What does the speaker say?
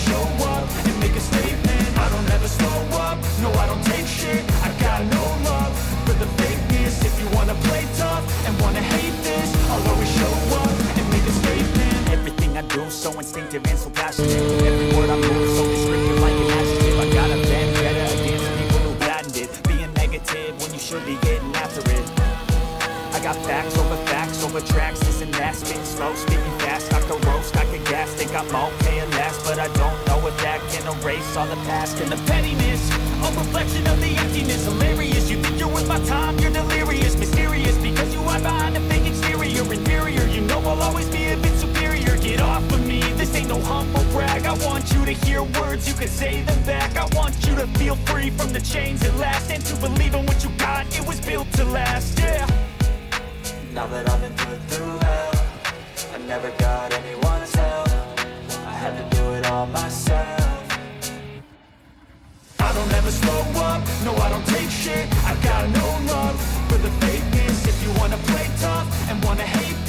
show up and make a statement. I don't ever slow up, no I don't take shit. I got no love for the fakeness. If you wanna play tough and wanna hate this, I'll always show up and make a statement. Everything I do so instinctive and so passionate. Every word I move so descriptive like an adjective. I got a vendetta against people who patent it. Being negative when you should be getting after it. I got facts over tracks, this and that. Spitting slow, speaking fast, I could roast, I could gas. Think I'm okay at last, but I don't know if that can erase all the past. And the pettiness, a reflection of the emptiness. Hilarious, you think you're worth my time, you're delirious. Mysterious, because you hide behind a fake exterior. Inferior, you know I'll always be a bit superior. Get off of me, this ain't no humble brag. I want you to hear words, you can say them back. I want you to feel free from the chains at last, and to believe in what you got, it was built to last, yeah. Now that I've been put through hell, I never got anyone's help. I had to do it all myself. I don't ever slow up, no I don't take shit. I got no love for the fakeness. If you wanna play tough and wanna hate